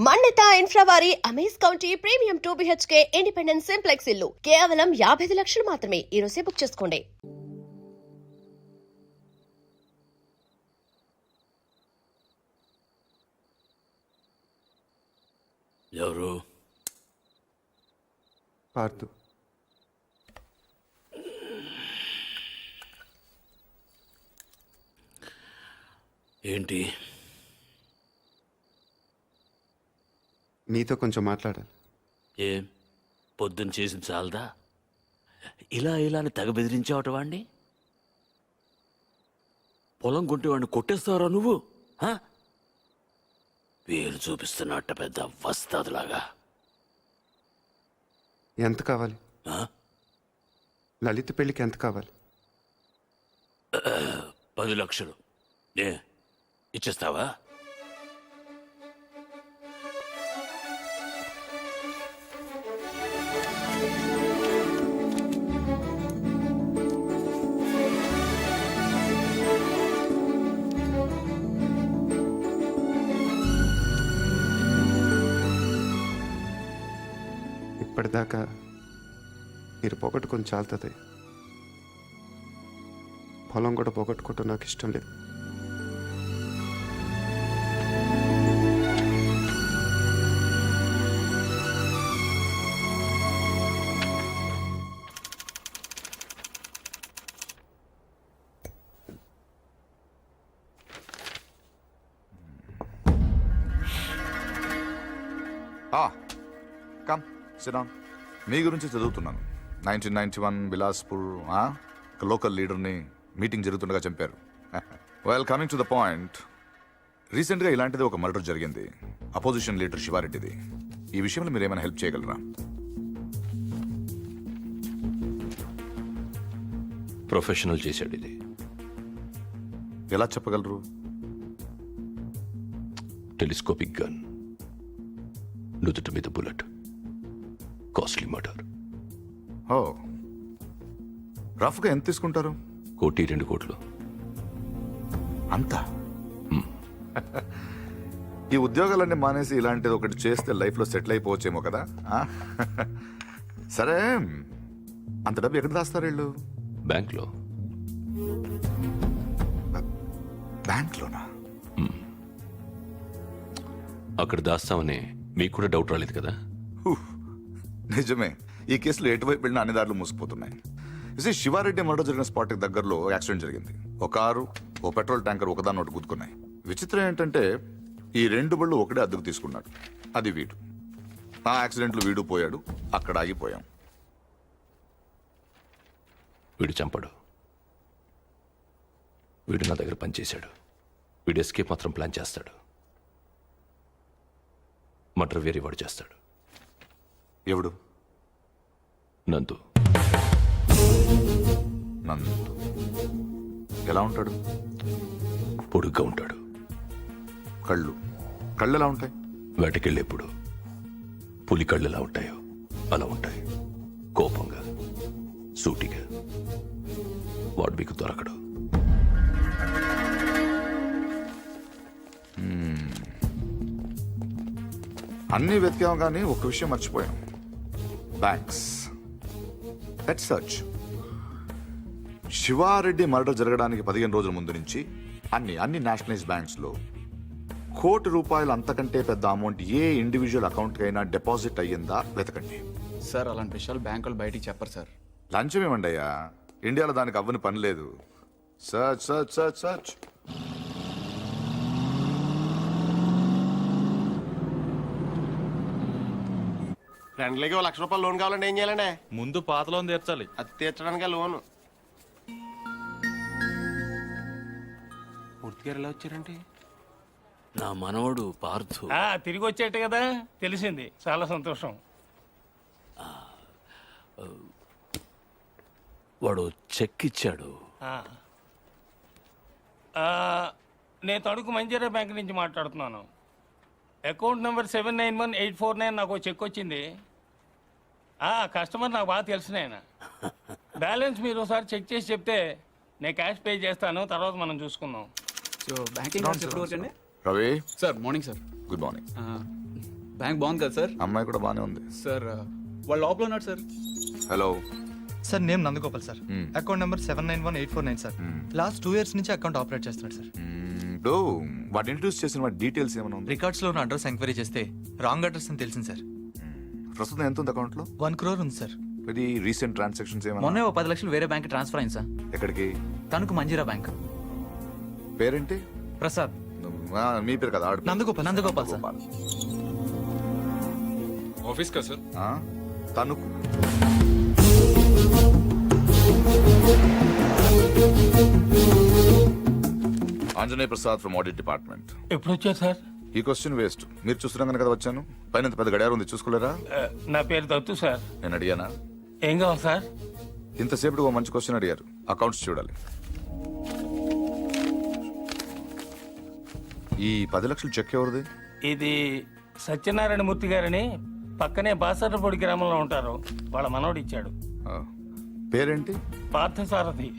మన్నిత infra వారి amaze county premium 2 BHK independent simplex ఇల్లు కేవలం 55 లక్షలు మాత్రమే. ఈ రోజే బుక్ చేసుకోండి. ఎవరు? పార్థు. ఏంటి? నీతో కొంచెం మాట్లాడాలి. ఏం పొద్దున్న చేసిన చాలదా? ఇలా అని తెగ బెదిరించావట వాణ్ణి. పొలం కొంటే వాడిని కొట్టేస్తావరా నువ్వు? వేలు చూపిస్తున్నట్ట పెద్ద వస్తాదులాగా. ఎంత కావాలి? లలిత పెళ్ళికి ఎంత కావాలి? 10 లక్షలు. ఇచ్చేస్తావా? ఇప్పటిదాకా మీరు పోగొట్టుకొని చాలుతుంది. పొలం కూడా పోగొట్టుకోవటం నాకు ఇష్టం లేదు. కమ్ సిరాన్. మీ గురించి చదువుతున్నాను. 1991 బిలాస్పూర్ లోకల్ లీడర్ని మీటింగ్ జరుగుతుండగా చంపారు. Well, coming to the point, రీసెంట్గా ఇలాంటిది ఒక మర్డర్ జరిగింది, అపోజిషన్ లీడర్ శివారెడ్డిది. ఈ విషయంలో మీరు ఏమైనా హెల్ప్ చేయగలరా? ప్రొఫెషనల్ చేశాడు ఇది. ఎలా చెప్పగలరు? టెలిస్కోపిక్ గన్, నుదుటి మీద బుల్లెట్, కాస్ట్లీ మర్డర్. ఓ, రఫ్గా ఎంత తీసుకుంటారు? 1-2 కోట్లు. అంతా? ఈ ఉద్యోగాలన్నీ మానేసి ఇలాంటిది ఒకటి చేస్తే లైఫ్లో సెటిల్ అయిపోవచ్చేమో కదా. సరే, అంత డబ్బు ఎక్కడ దాస్తారు వీళ్ళు? బ్యాంక్లో. బ్యాంక్లోనా? అక్కడ దాస్తామని మీకు కూడా డౌట్ రాలేదు కదా? నిజమే, ఈ కేసులో ఎటువైపు వెళ్ళినా అన్ని దారులు మూసిపోతున్నాయి. శివారెడ్డి మర్డర్ జరిగిన స్పాట్కి దగ్గరలో యాక్సిడెంట్ జరిగింది. ఒక కారు, ఓ పెట్రోల్ ట్యాంకర్ ఒకదాన్ని ఒకటి గుద్దుకున్నాయి. విచిత్రం ఏంటంటే ఈ 2 బళ్ళు ఒకటే అద్దెకు తీసుకున్నాడు. అది వీడు. ఆ యాక్సిడెంట్లో వీడు పోయాడు, అక్కడ ఆగిపోయాం. వీడు చంపడు. వీడు నా దగ్గర పనిచేశాడు. వీడు ఎస్కేప్ మాత్రం ప్లాన్ చేస్తాడు. మర్డర్ వేరే వాడు చేస్తాడు. ఎవడు? నందు. నందు ఎలా ఉంటాడు? పొడుగ్గా ఉంటాడు. కళ్ళు ఎలా ఉంటాయి? వేటకెళ్ళేప్పుడు పులి కళ్ళు ఎలా ఉంటాయో అలా ఉంటాయి. కోపంగా, సూటిగా. వాడు మీకు దొరకడు. అన్నీ వెతికాం కానీ ఒక విషయం మర్చిపోయాం. Banks. Let's search. Shiva Reddy murder జరగడానికి 15 రోజుల ముందు నుంచి అన్ని నేషనలైజ్ బ్యాంక్స్లో ₹1,00,00,000 అంతకంటే పెద్ద అమౌంట్ ఏ ఇండివిజువల్ అకౌంట్కి అయినా డిపాజిట్ అయ్యిందా వెతకండి. సార్, అలాంటి విషయాలు బ్యాంకులు బయటికి చెప్పరు సార్. లంచం ఏమండి అయ్యా, ఇండియాలో దానికి అవ్వని పని లేదు. Search search search search. ఫ్రెండ్లకి ₹1,00,000 లోన్ కావాలంటే ఏం చేయాలండి? ముందు పాత లోన్ తీర్చాలి. అది తీర్చడానికి లోను. పూర్తిగా ఎలా వచ్చారంటే? నా మనవడు పార్థు. తిరిగి వచ్చేట కదా, తెలిసింది. చాలా సంతోషం. వాడు చెక్ ఇచ్చాడు. నేను తణుకు మంజీరా బ్యాంక్ నుంచి మాట్లాడుతున్నాను. అకౌంట్ నెంబర్ 791849 నాకు చెక్ వచ్చింది. కస్టమర్ నాకు బాగా తెలిసిన ఆయన. బ్యాలెన్స్ మీరు ఒకసారి చెక్ చేసి చెప్తే నేను క్యాష్ పే చేస్తాను, తర్వాత మనం చూసుకుందాం. సో బ్యాంకింగ్ ఎప్పుడు వరకు అండి? Ravi sir morning sir. Good morning. Bank బాగుంది కదా సార్? అమ్మాయి కూడా బానే ఉంది. సార్ వాళ్ళు లోపల ఉన్నారు sir. Hello. Sir name Nandagopal sir. Hmm. Account number 791849 sir. Last 2 years నుంచి అకౌంట్ ఆపరేట్ చేస్తున్నాడు సార్. ఇప్పుడు వాటి ఇంట్రడ్యూస్ చేసిన వాటి డీటెయిల్స్ ఏమైనా ఉంది? రికార్డ్స్ లో ఉన్న అడ్రస్ ఎంక్వైరీ చేస్తే రాంగ్ అడ్రస్ అని తెలిసింది సార్. ప్రస్తుతం ఎంత ఉంది అకౌంట్ లో? 1 crore ఉంది సార్. ఇది రీసెంట్ ట్రాన్సాక్షన్స్ ఏమైనా? మొన్నే ఓ 10 లక్షలు వేరే బ్యాంక్ ట్రాన్స్ఫర్ అయింది సార్. ఎక్కడికి? తణుకు మంజీరా బ్యాంక్. పేరేంటి? ప్రసాద్. మీ పేరు కదా? ఆవిడ పేరు? నందగోపాల్ సార్. ఆఫీస్ కదా sir? Tanuku. Anjaneya Prasad from audit department. ఎప్పుడు వచ్చారు సార్? ఈ క్వశ్చన్ వేస్ట్. మీరు చూస్తున్నాం కదా వచ్చాను. పైన ఇంత పెద్ద గడియారం ఉంది, చూసుకోలేరా? నా పేరు దత్తు సార్. నేను అడిగానా? ఏం కావాలి సార్? ఇంతసేపు ఒక మంచి క్వశ్చన్ అడిగారు. అకౌంట్స్ చూడాలి. ఈ 10 లక్షలు చెక్ ఎవరిది? ఇది సత్యనారాయణ మూర్తి గారని పక్కనే బాసర్లపొడి గ్రామంలో ఉంటారు. వాళ్ళ మనవడు ఇచ్చాడు. ఆ, పేరేంటి? పార్థసారథి.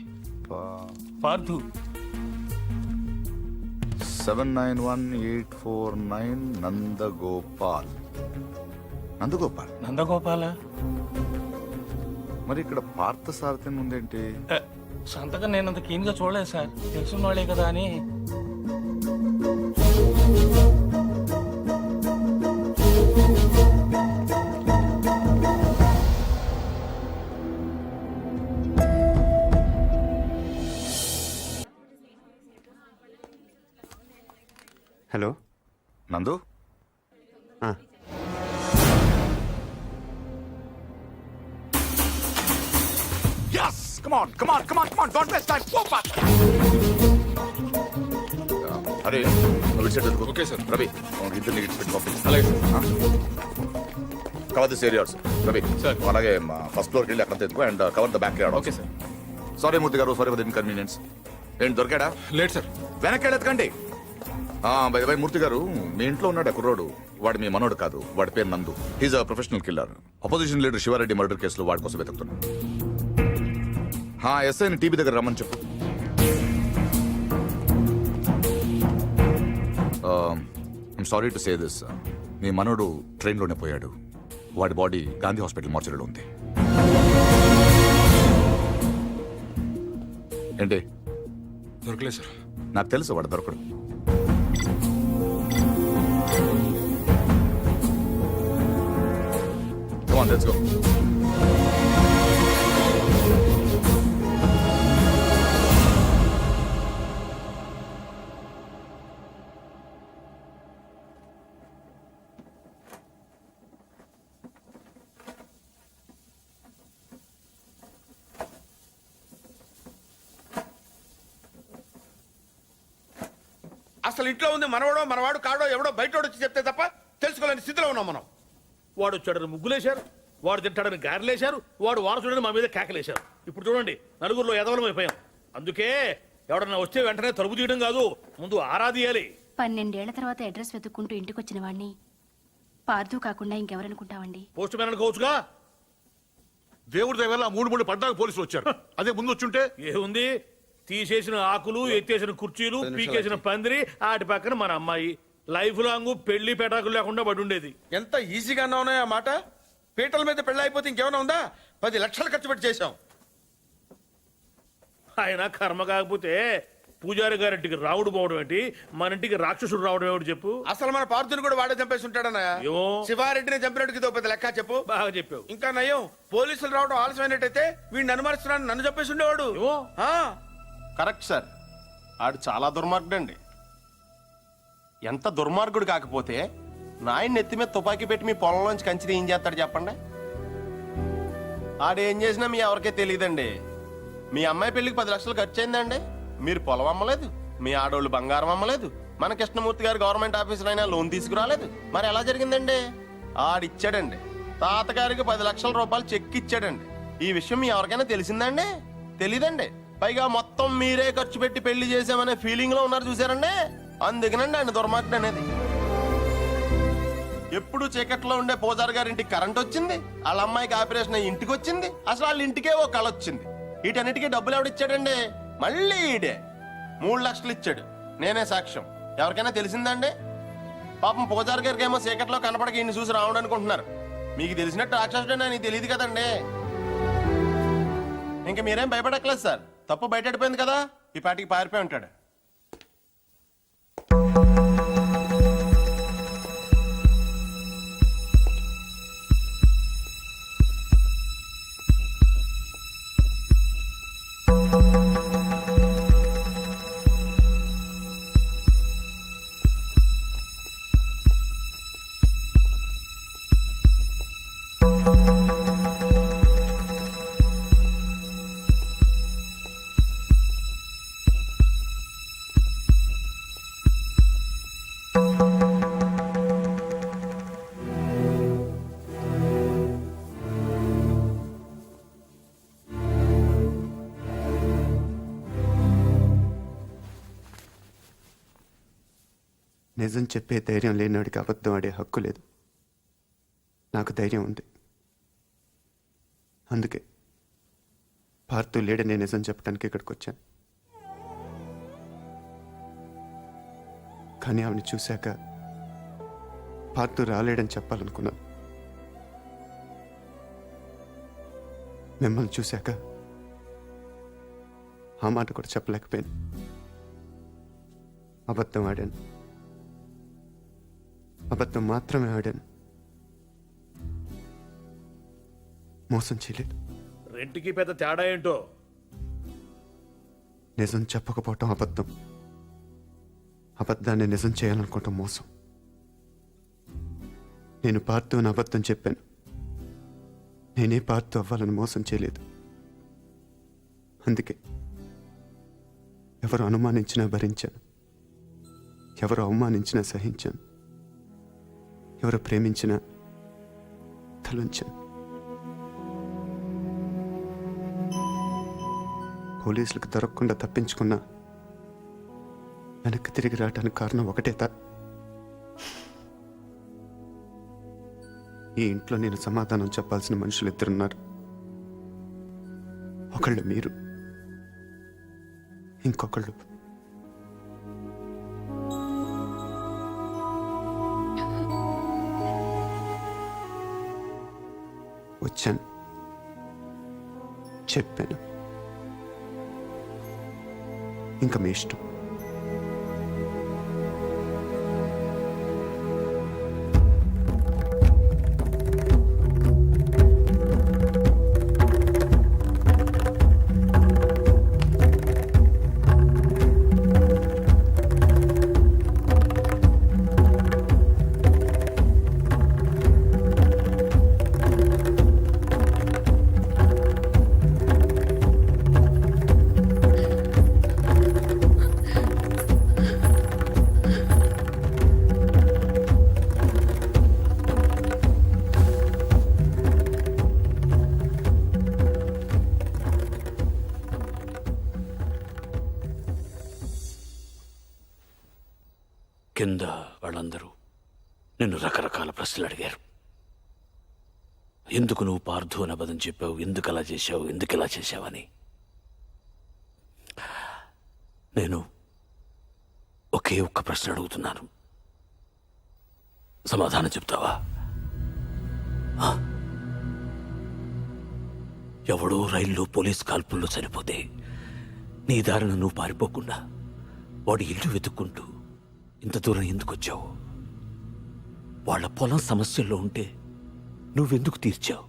పార్థు. 791849 నందగోపాల్. నందగోపాల్. నందగోపాల. మరి ఇక్కడ పార్థసారథి ఉందేంటి? సంతకం నేను అంత కీన్ గా చూడలేదు సార్. తెలుసున్న వాళ్ళే కదా అని. హలో. నందు. ఆ, Yes! Come on, come on, come on, come on! Don't waste time. Go fast. అరే నువ్వు ఇటు సైడ్ వెళ్ళిపో. Okay sir. రవి ఇద్దరు నీకు పెట్టి పంపించు. అలాగే sir. Cover this areas. Ravi sir. అలాగే ఫస్ట్ ఫ్లోర్కి వెళ్ళి అక్కడ తెచ్చుకో and cover the backyard. Okay sir. Sorry Murthy garu, sorry for inconvenience. ఏంటి దొరికాడా? Late sir. వెనక్కి వెళ్ళెత్తకండి. బై మూర్తి గారు, మీ ఇంట్లో ఉన్నాడు కుర్రోడు. వాడు మీ మనోడు కాదు. వాడి పేరు Nandu. He's a professional killer. Opposition leader Shiva Reddy murder కేసులో వాడి కోసం వెతుకుతున్నాడు. ఎస్ఐని టీవీ దగ్గర రమ్మని చెప్పు. I'm sorry to say this. మీ మనోడు ట్రైన్లోనే పోయాడు. వాడి బాడీ గాంధీ హాస్పిటల్ మార్చరీలో ఉంది. ఏంటి? దొరకలేదు సార్. నాకు తెలుసు వాడు దొరకడు. Come on, let's go. అసలు ఇంట్లో ఉంది మనవాడో మనవాడు కాడో ఎవడో బయటోడు వచ్చి చెప్తే తప్ప తెలుసుకోలేని స్థితిలో ఉన్నాం మనం. వాడు వచ్చాడని ముగ్గులేశారు, వాడు తింటాడని గారెలేశారు, వాడు వారసుడని మా మీద కేకలేశారు. ఇప్పుడు చూడండి, నలుగురిలో ఎదవలం అయిపోయాం. అందుకే ఎవడన్నా వస్తే వెంటనే తలుపు తీయడం కాదు, ముందు ఆరాధియాలి. 12 ఏళ్ల తర్వాత అడ్రస్ వెతుక్కుంటూ ఇంటికొచ్చిన వాడిని పార్థు కాకుండా ఇంకెవరనుకుంటావండి? Post man అనుకోవచ్చుగా. దేవుడి దగ్గర 3 పడ్డాకు పోలీసులు వచ్చారు. అదే ముందు వచ్చుంటే ఏముంది, తీసేసిన ఆకులు, ఎత్తేసిన కుర్చీలు, పీకేసిన పందిరి, ఆటి పక్కన మన అమ్మాయి. లైఫ్ లాంగ్ పెళ్లి పెటాకులు లేకుండా పడి ఉండేది. ఎంత ఈజీగా ఉన్నాయో ఆ మాట. పీటల మీద పెళ్ళి అయిపోతే ఇంకేమైనా ఉందా? 10 లక్షలు ఖర్చు పెట్టి చేశాం. ఆయన కర్మ కాకపోతే పూజారి గారింటికి రావుడు పోవడం ఏంటి, మన ఇంటికి రాక్షసుడు రావడం ఏమిటి చెప్పు. అసలు మన పార్థుని కూడా వాడే చంపేసి ఉంటాడన్నయ్య. ఏమో. శివారెడ్డిని చంపినట్టుకి ఇదో పెద్ద లెక్క చెప్పు. బాగా చెప్పావు. ఇంకా నయ్యం, పోలీసులు రావడం ఆలస్యమైనట్టయితే వీడిని అనుమానిస్తున్నాను, నన్ను చంపేసి ఉండేవాడు. ఏమో. Correct sir. ఆడు చాలా దుర్మార్గుడు అండి. ఎంత దుర్మార్గుడు కాకపోతే నాయన్ని నెత్తి మీద తుపాకీ పెట్టి మీ పొలంలోంచి కంచి ఏం చేస్తాడు చెప్పండి? ఆడేం చేసినా మీ ఎవరికే తెలియదండి. మీ అమ్మాయి పెళ్లికి 10 లక్షలు ఖర్చు అయిందండి. మీరు పొలం అమ్మలేదు, మీ ఆడోళ్ళు బంగారం అమ్మలేదు, మన కృష్ణమూర్తి గారు గవర్నమెంట్ ఆఫీసర్ అయినా లోన్ తీసుకురాలేదు. మరి ఎలా జరిగిందండి? ఆడిచ్చాడండి. తాతగారికి 10 లక్షల రూపాయలు చెక్ ఇచ్చాడండి. ఈ విషయం మీ ఎవరికైనా తెలిసిందండి? తెలీదండి. పైగా మొత్తం మీరే ఖర్చు పెట్టి పెళ్లి చేసామనే ఫీలింగ్ లో ఉన్నారు చూసారండి. అందుకనండి ఆయన దుర్మార్గుడు అనేది. ఎప్పుడు చీకట్లో ఉండే పూజారి గారింటికి కరెంట్ వచ్చింది, వాళ్ళ అమ్మాయికి ఆపరేషన్ అయ్యి ఇంటికి వచ్చింది. అసలు వాళ్ళ ఇంటికే ఓ కళ వచ్చింది. వీటన్నిటికీ డబ్బులు ఎవడిచ్చాడండి? మళ్ళీ ఈడే 3 లక్షలు ఇచ్చాడు. నేనే సాక్ష్యం. ఎవరికైనా తెలిసిందండి? పాపం పూజారి గారికి ఏమో చీకట్లో కనపడక ఇన్ని చూసి రావడం అనుకుంటున్నారు. మీకు తెలిసినట్టు రాక్షసుడే నీకు తెలియదు కదండి. ఇంకా మీరేం భయపడక్కలేదు సార్. తప్పు బయటపడిపోయింది కదా, ఈ పాటికి పారిపోయి ఉంటాడు. నిజం చెప్పే ధైర్యం లేనివాడికి అబద్ధం ఆడే హక్కు లేదు. నాకు ధైర్యం ఉంది. అందుకే పార్థు లేడని నిజం చెప్పడానికి ఇక్కడికి వచ్చాను. కానీ ఆవిడ చూశాక పార్థు రాలేడని చెప్పాలనుకున్నాను. మిమ్మల్ని చూశాక ఆ మాట కూడా చెప్పలేకపోయాను. అబద్ధం ఆడాను. అబద్ధం మాత్రమే ఆడాను. మోసం చేయలేదు. రెంట్కి పెద్ద తేడా ఏంటో. నిజం చెప్పకపోవటం అబద్ధం. అబద్ధాన్ని నిజం చేయాలనుకోవటం మోసం. నేను పార్థు అని అబద్ధం చెప్పాను. నేనే పార్థు అవ్వాలని మోసం చేయలేదు. అందుకే ఎవరు అనుమానించినా భరించాను. ఎవరు అవమానించినా సహించాను. ఎవరు ప్రేమించినా తలుంచాను. పోలీసులకు దొరకకుండా తప్పించుకున్నా వెనక్కి తిరిగి రావడానికి కారణం ఒకటే ఈ ఇంట్లో నేను సమాధానం చెప్పాల్సిన మనుషులు ఇద్దరున్నారు. ఒకళ్ళు మీరు, ఇంకొకళ్ళు వచ్చాను, చెప్పాను. ఇంకా మీ ఇష్టం. కింద వాళ్ళందరూ నిన్ను రకరకాల ప్రశ్నలు అడిగారు. ఎందుకు నువ్వు పార్థు అని అబద్ధం చెప్పావు, ఎందుకు అలా చేశావు, ఎందుకు ఇలా చేశావని. నేను ఒకే ఒక్క ప్రశ్న అడుగుతున్నాను, సమాధానం చెప్తావా? ఎవడో రైల్లో పోలీస్ కాల్పుల్లో చనిపోతే నీ దారిన నువ్వు పారిపోకుండా వాడి ఇల్లు వెతుక్కుంటూ ఇంత దూరం ఎందుకు వచ్చావు? వాళ్ళ పొలం సమస్యల్లో ఉంటే నువ్వెందుకు తీర్చావు?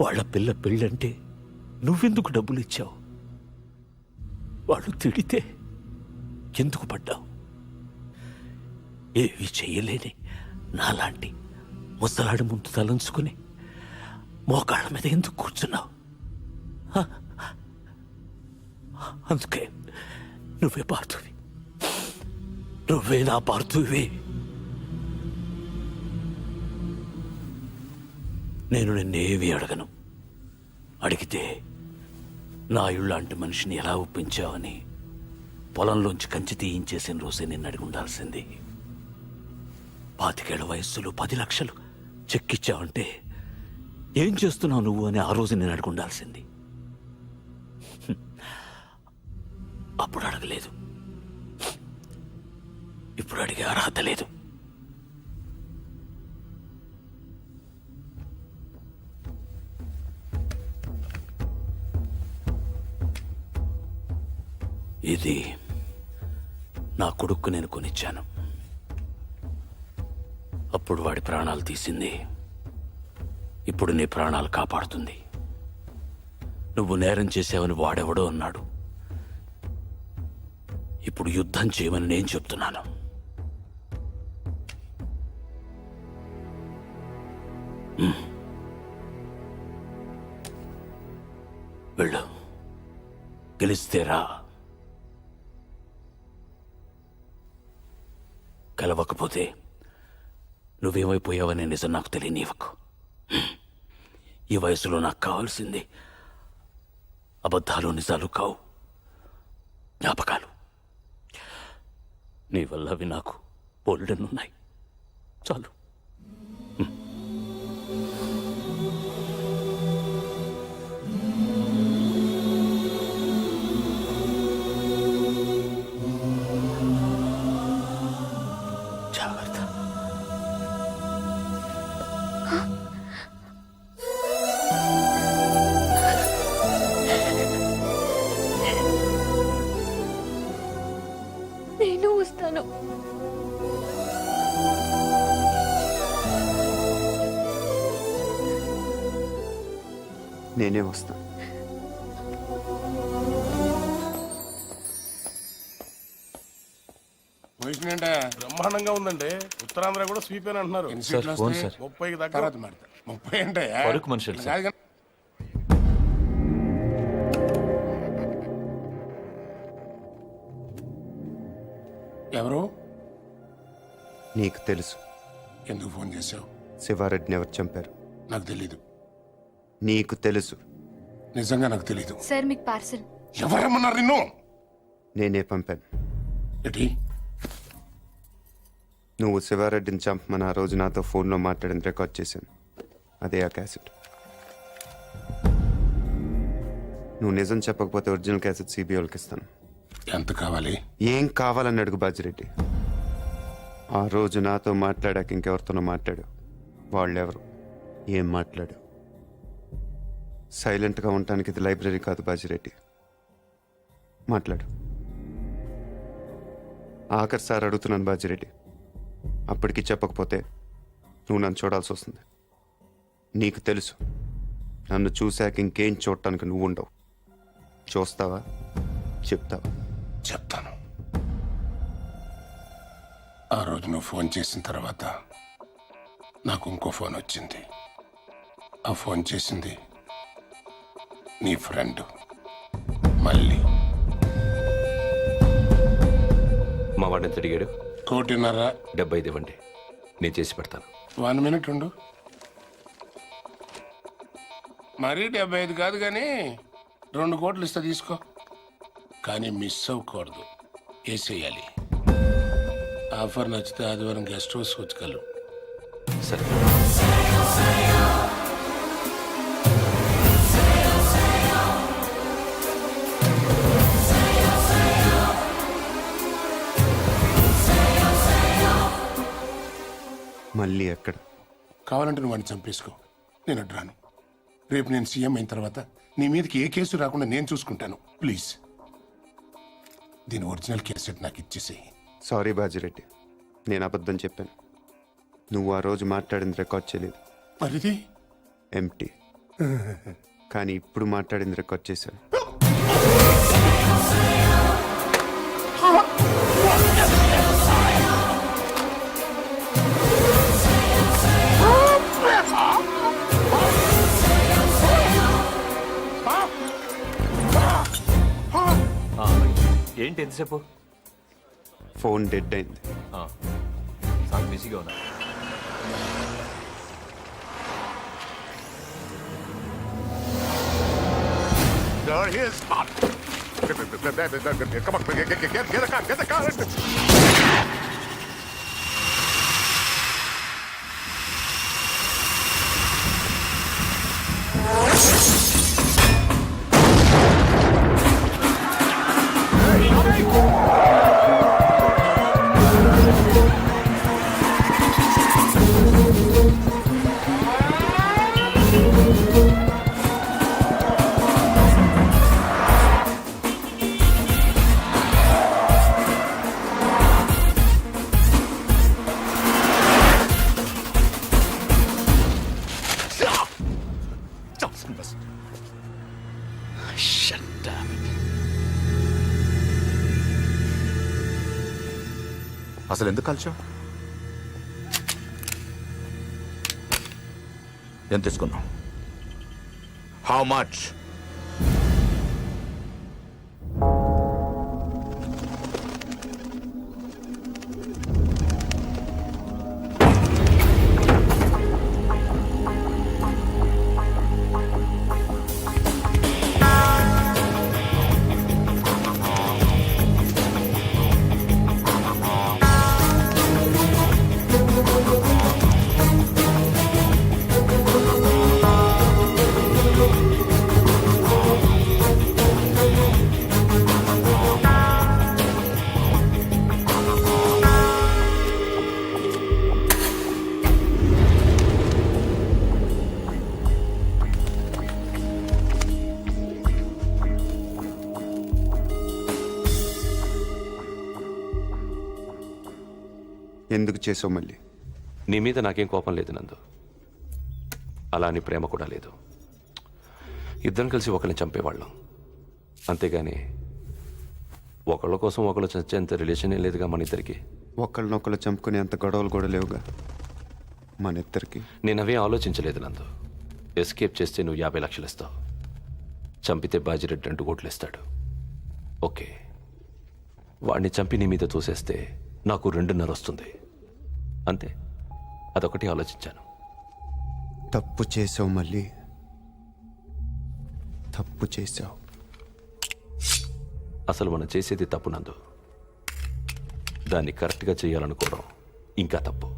వాళ్ళ పిల్ల పెళ్ళంటే నువ్వెందుకు డబ్బులు ఇచ్చావు? వాళ్ళు తిడితే ఎందుకు పడ్డావు? ఏవి చెయ్యలేని నాలాంటి ముసలాడి ముందు తలంచుకుని మోకాళ్ళ మీద ఎందుకు కూర్చున్నావు? అందుకే నువ్వే పార్థువి, నువ్వే నా పార్థువి. నేను నిన్నేవి అడగను. అడిగితే నా ఇళ్ళంటి మనిషిని ఎలా ఒప్పించావని పొలంలోంచి కంచి తీయించేసిన రోజే నిన్ను అడిగి ఉండాల్సింది. 25 ఏళ్ల వయస్సులో 10 లక్షలు చెక్కిచ్చావంటే ఏం చేస్తున్నావు నువ్వు అని ఆ రోజు నేను అడిగి ఉండాల్సింది. అప్పుడు అడగలేదు. ఇప్పుడు అడిగే అర్హత లేదు. ఇది నా కొడుక్కు నేను కొనిచ్చాను. అప్పుడు వాడి ప్రాణాలు తీసింది, ఇప్పుడు నీ ప్రాణాలు కాపాడుతుంది. నువ్వు నేరం చేసావని వాడెవడో అన్నాడు, ఇప్పుడు యుద్ధం చేయమని నేను చెప్తున్నాను. వెళ్ళు, గెలిస్తేరా, కలవకపోతే నువ్వేమైపోయావనే నిజం నాకు తెలియనివ్వకు. ఈ వయసులో నాకు కావాల్సింది అబద్ధాలు నిజాలు కావు, జ్ఞాపకాలు. నీ వల్ల అవి నాకు బోల్డెన్నున్నాయి, చాలు. జాగ్రత్త. నేను వస్తాను. నేనే వస్తాను. పొజిషన్ అంటే బ్రహ్మాండంగా ఉందండి. ఉత్తరాంధ్ర కూడా స్వీప్ అని అంటున్నారు. Sir, phone sir. 30కి దగ్గర 30 అంటే వరకు మనుషులు సార్. కాదు కానీ ఎవరు? నీకు తెలుసు. ఎందుకు ఫోన్ చేశావు? శివారెడ్డిని ఎవరు చంపారు? నాకు తెలీదు. నీకు తెలుసు. నిజంగా నాకు తెలీదు. సార్ మీకు పార్సల్. ఎవరేమన్నారు నిన్ను? నేనే పంపాను. ఏంటి? నువ్వు శివారెడ్డిని చంపమని ఆ రోజు నాతో ఫోన్లో మాట్లాడిన రికార్డ్ చేశాను. అదే ఆ క్యాసెట్. నువ్వు నిజం చెప్పకపోతే ఒరిజినల్ క్యాసెట్ సిబిఐకి ఇస్తాను. ఎంత కావాలి? ఏం కావాలని అడుగు బాజిరెడ్డి. ఆ రోజు నాతో మాట్లాడాక ఇంకెవరితోనో మాట్లాడు. వాళ్ళెవరు, ఏం మాట్లాడు? సైలెంట్గా ఉండటానికి ఇది లైబ్రరీ కాదు బాజిరెడ్డి. మాట్లాడు. ఆఖరి సార్ అడుగుతున్నాను బాజిరెడ్డి. అప్పటికి చెప్పకపోతే నువ్వు నన్ను చూడాల్సి వస్తుంది. నీకు తెలుసు, నన్ను చూశాక ఇంకేం చూడటానికి నువ్వు ఉండవు. చూస్తావా? చెప్తావా? చెప్తాను. ఆ రోజు నువ్వు ఫోన్ చేసిన తర్వాత నాకు ఇంకో ఫోన్ వచ్చింది. ఆ ఫోన్ చేసింది నీ ఫ్రెండ్ మళ్ళీ. మా వాడిని ఎంత అడిగాడు? 1.5. 75 ఇవ్వండి, నేను చేసి పెడతాను. 1 మినిట్ ఉండు. మరీ 75 కాదు కానీ 2 కోట్లు ఇస్తా, తీసుకో. కానీ మిస్ అవ్వకూడదు, వేసేయాలి. ఆఫర్ నచ్చితే ఆదివారం గెస్ట్ హౌస్ వచ్చగలరు. సరే. మళ్ళీ ఎక్కడ? కావాలంటే నువ్వు వాడిని చంపేసుకో, నేను అడ్రాను. రేపు నేను సీఎం అయిన తర్వాత నీ మీదకి ఏ కేసు రాకుండా నేను చూసుకుంటాను. ప్లీజ్ దీని ఒరిజినల్ క్యాసెట్ నాకు ఇచ్చేసేయి. సారీ బాజిరెడ్డి, నేను అబద్ధం చెప్పాను. నువ్వు ఆ రోజు మాట్లాడింది రికార్డ్ చేయలేదు. మరిది ఎంటీ. కానీ ఇప్పుడు మాట్లాడింది రికార్డ్ చేశాను. ఏంటి ఎంతసేపు? ఫోన్ డెడ్ అయింది. చాలా బిజీగా ఉన్నా. అసలు ఎందుకు కాల్చావు? ఎంత తీసుకున్నావు? How much? ఎందుకు చేసావు మళ్ళీ? నీ మీద నాకేం కోపం లేదు నందు, అలా అని ప్రేమ కూడా లేదు. ఇద్దరం కలిసి ఒకరిని చంపేవాళ్ళం, అంతేగాని ఒకళ్ళ కోసం ఒకళ్ళు చచ్చేంత రిలేషనే లేదుగా మన ఇద్దరికి. ఒకళ్ళనొకళ్ళు చంపుకునే అంత గొడవలు కూడా లేవుగా మన ఇద్దరికి. నేను అవే ఆలోచించలేదు నందు. ఎస్కేప్ చేస్తే నువ్వు 50 లక్షలు ఇస్తావు, చంపితే బాజిరెడ్డి 2 కోట్లు ఇస్తాడు. ఓకే, వాడిని చంపి నీ మీద తోసేస్తే నాకు 2.5 వస్తుంది, అంతే. అదొకటి ఆలోచించాను. తప్పు చేసావు మళ్ళీ, తప్పు చేసావు. అసలు మనం చేసేది తప్పు నందు, దాన్ని కరెక్ట్గా చేయాలనుకోవడం ఇంకా తప్పు.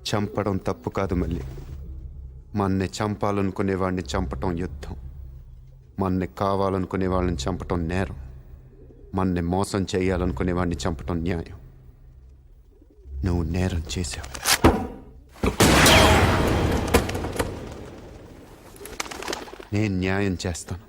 చంపడం తప్పు కాదు మళ్ళీ, మన్ని చంపాలనుకునే వాడిని చంపటం యుద్ధం, మన్ని కావాలనుకునే వాళ్ళని చంపటం నేరం, మన్ని మోసం చేయాలనుకునే వాడిని చంపటం న్యాయం. నువ్వు నేరం చేశావు. నేను న్యాయం చేస్తాను.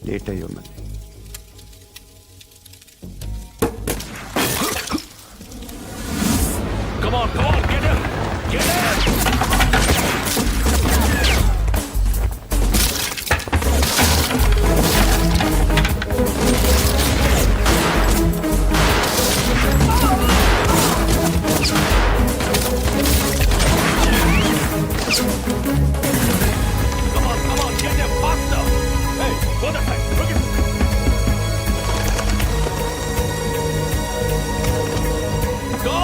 లేట్ అయ్యో మళ్ళీ. Come on, get him! Get him! Come on, get him faster! Hey, go that side, look at Go!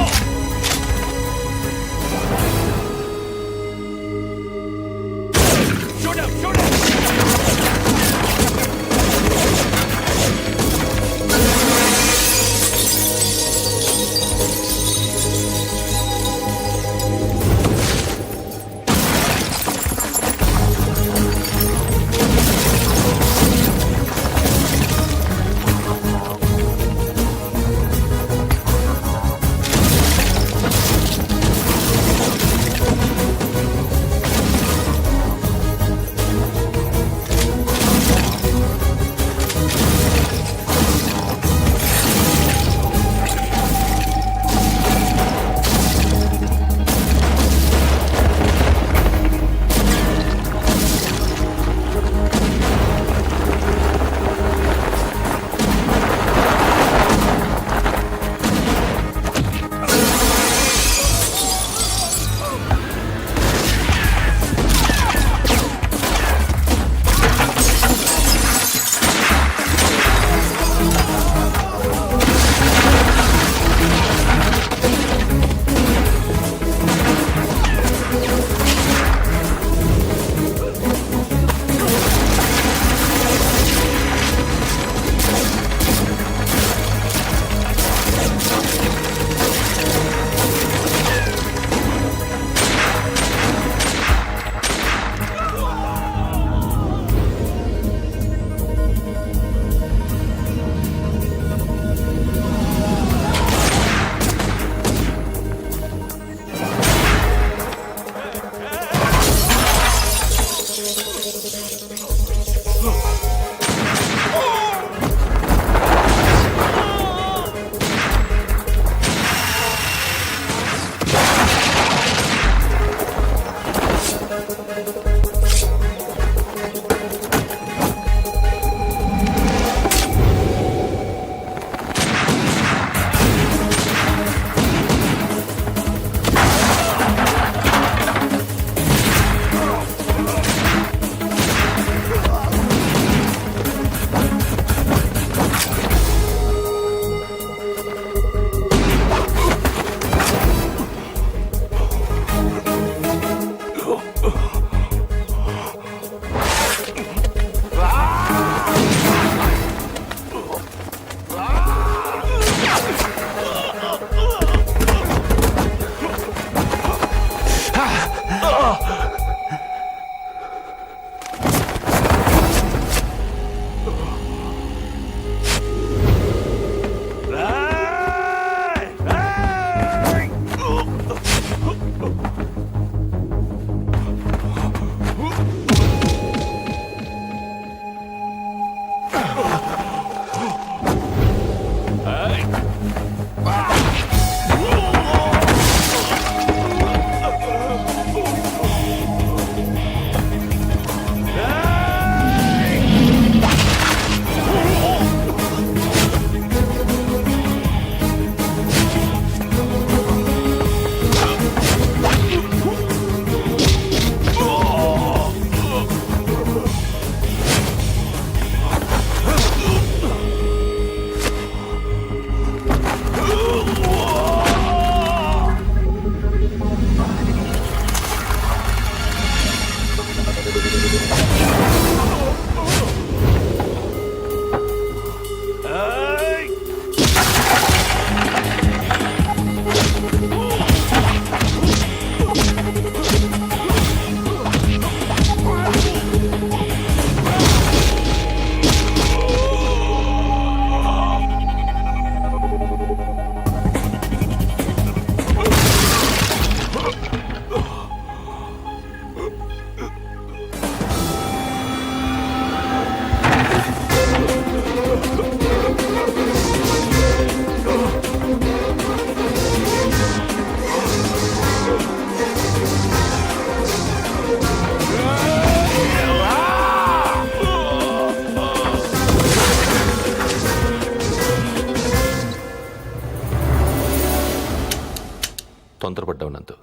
తొందరపడ్డావు నందు.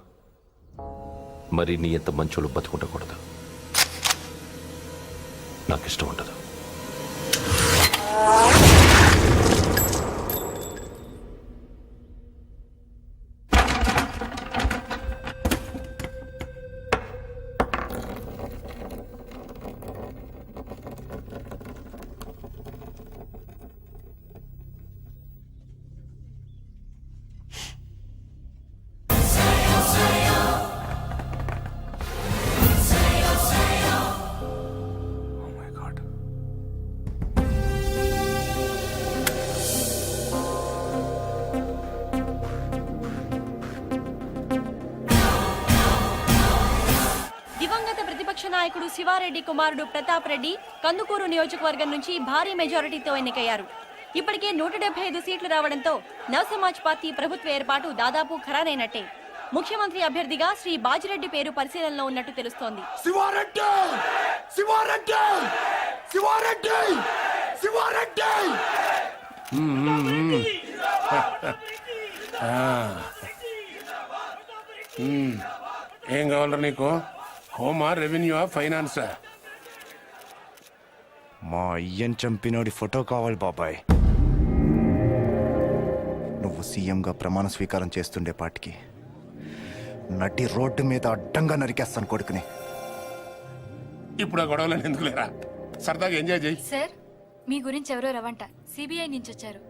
మరి నీ ఎంత మంచోళ్ళు బతుకుండకూడదు. నాకు ఇష్టం ఉండదు. Oh my God. దివంగత ప్రతిపక్ష నాయకుడు శివారెడ్డి కుమారుడు ప్రతాప్ రెడ్డి కందుకూరు నియోజకవర్గం నుంచి భారీ మెజారిటీతో ఎన్నికయ్యారు. ఇప్పటికే 175 సీట్లు రావడంతో నవసమాజ్ పార్టీ ప్రభుత్వ ఏర్పాటు దాదాపు ఖరారైనట్టే. ముఖ్యమంత్రి అభ్యర్థిగా శ్రీ బాజిరెడ్డి పేరు పరిశీలనలో ఉన్నట్టు తెలుస్తోంది. ఏం కావాలరా నీకు? హోమా, రెవెన్యూ, ఫైనాన్సా? మా అయ్యన్ చంపినోడి ఫోటో కావాలి బాబాయ్. నువ్వు సీఎంగా ప్రమాణ స్వీకారం చేస్తుండే పాటికి నటి రోడ్డు మీద అడ్డంగా నరికేస్తాను కొడుకుని. ఇప్పుడు ఆ గొడవలను ఎందుకు లేరా? సరదాగా ఎంజాయ్ చేయి. సార్, మీ గురించి ఎవరో రవంట సిబిఐ నుంచి వచ్చారు.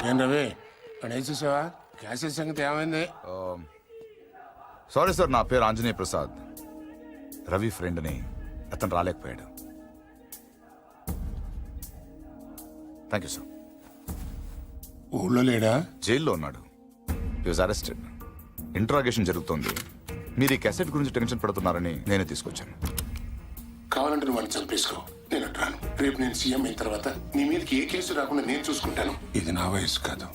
ఏం రవి, వేసేసావా? క్యాష్ సంగతి ఏమైంది? సారీ సార్, నా పేరు ఆంజనేయ ప్రసాద్. రవి ఫ్రెండ్ని, అతను రాలేకపోయాడు. Thank you sir. ఊళ్ళో లేడా? జైల్లో ఉన్నాడు. హి వాజ్ అరెస్టెడ్. ఇంట్రాగేషన్ జరుగుతోంది. మీరు ఈ క్యాసెట్ గురించి టెన్షన్ పడుతున్నారని నేనే తీసుకొచ్చాను. కావాలంటే నువ్వు వాడిని చంపేసుకో, నేను రాను. రేపు నేను సీఎం అయిన తర్వాత నీ మీదకి ఏ కేసు రాకుండా నేను చూసుకుంటాను. ఇది నా వయసు కాదు,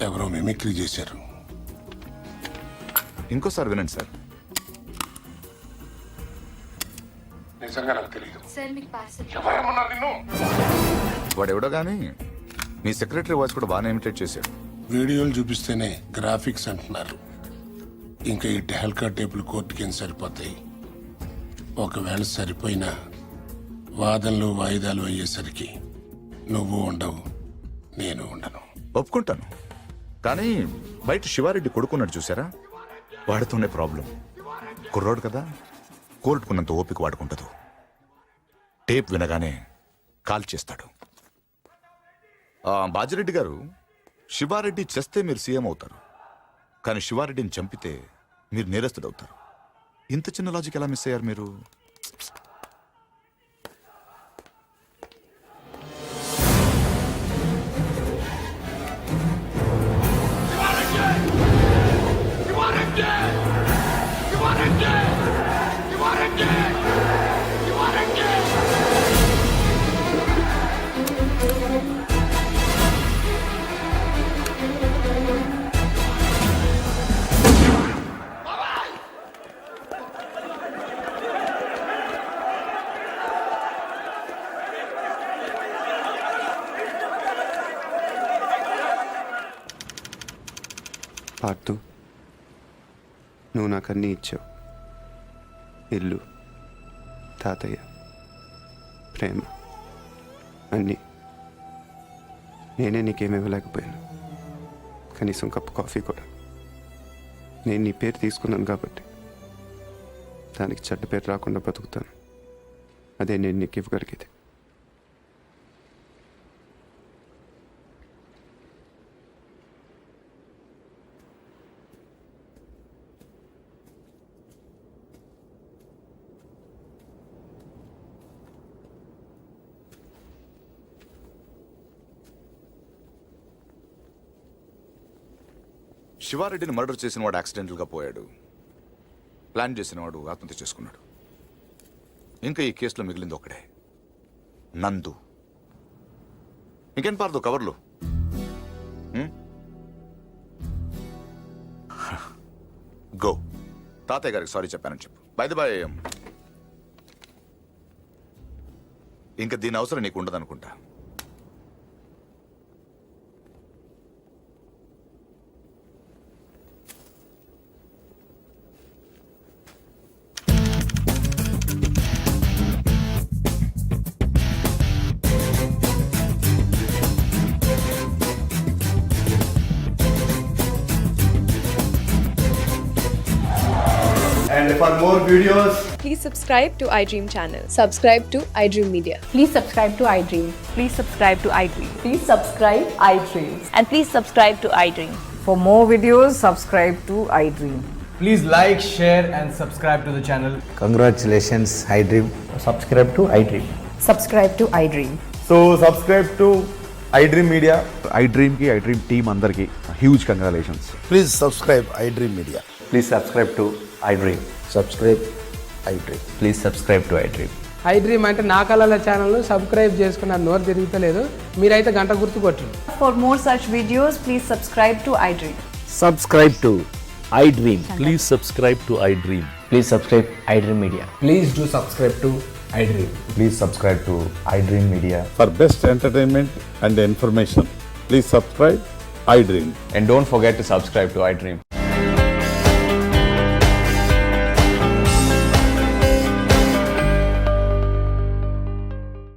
ఎవరో మిమిక్రీ చేశారు. ఇంకోసారి వినండి సార్. నిజంగా నాకు తెలియదు. సార్, మీకు పార్సల్. ఎవరేమన్నారు నిన్ను? వాడెవడో కానీ మీ సెక్రటరీ వాయిస్ కూడా బాగానే ఇమిటేట్ చేశాడు. వీడియోలు చూపిస్తేనే గ్రాఫిక్స్ అంటున్నారు. ఇంకా ఈ టెహల్కా టేపులు కోర్టుకి ఏం సరిపోతాయి? ఒకవేళ సరిపోయినా వాదనలు వాయిదాలు అయ్యేసరికి నువ్వు ఉండవు, నేను ఉండను. ఒప్పుకుంటాను, కానీ బయట శివారెడ్డి కొడుకున్నాడు చూసారా, వాడితోనే ప్రాబ్లం. కుర్రోడు కదా, కోర్టుకున్నంత ఓపిక వాడుకుంటదు. టేప్ వినగానే కాల్ చేస్తాడు. బాజిరెడ్డి గారు, శివారెడ్డి చేస్తే మీరు సీఎం అవుతారు, కానీ శివారెడ్డిని చంపితే మీరు నేరస్తుడు అవుతారు. ఇంత చిన్న లాజిక్ ఎలా మిస్ అయ్యారు మీరు? పార్దు, నువ్వు నాకు అన్నీ ఇచ్చావు. ఇల్లు, తాతయ్య, ప్రేమ, అన్నీ. నేనే నీకేమి ఇవ్వలేకపోయాను, కనీసం కప్పు కాఫీ కూడా. నేను నీ పేరు తీసుకున్నాను కాబట్టి దానికి చెడ్డ పేరు రాకుండా బతుకుతాను. అదే నేను నీకు ఇవ్వగలిగేది. శివారెడ్డిని మర్డర్ చేసిన వాడు యాక్సిడెంటల్గా పోయాడు. ప్లాన్ చేసిన వాడు ఆత్మహత్య చేసుకున్నాడు. ఇంకా ఈ కేసులో మిగిలింది ఒకడే, నందు. ఇంకేం పారదు కవర్లు. గో, తాతయ్య గారికి సారీ చెప్పానని చెప్పు. బై ది బై, ఇంకా దీని అవసరం నీకు ఉండదనుకుంటా. And for more videos, Please subscribe to iDream channel. Subscribe to iDream Media. Please subscribe to iDream. Please subscribe to iDream. Please subscribe iDream. And please subscribe to iDream. For more videos, subscribe to iDream. please like, share, and subscribe to the channel. Congratulations I dream. Subscribe to iDream. Subscribe to iDream. So, subscribe to iDream Media. iDream కి iDream team అందరికి huge congratulations. Please subscribe I dream media. Please subscribe to iDream. Subscribe I dream. Please subscribe to iDream. iDream అంటే నా కళల channel subscribe చేసుకున్న నోరు తిరుగుతలేదు మీరైతే గంట గుర్తు కొట్టండి. For more such videos, please subscribe to iDream. Subscribe to iDream. Please subscribe to iDream. Please subscribe iDream Media. Please do subscribe to iDream. Please subscribe to iDream media. For best entertainment and information, please subscribe iDream. And don't forget to subscribe to iDream.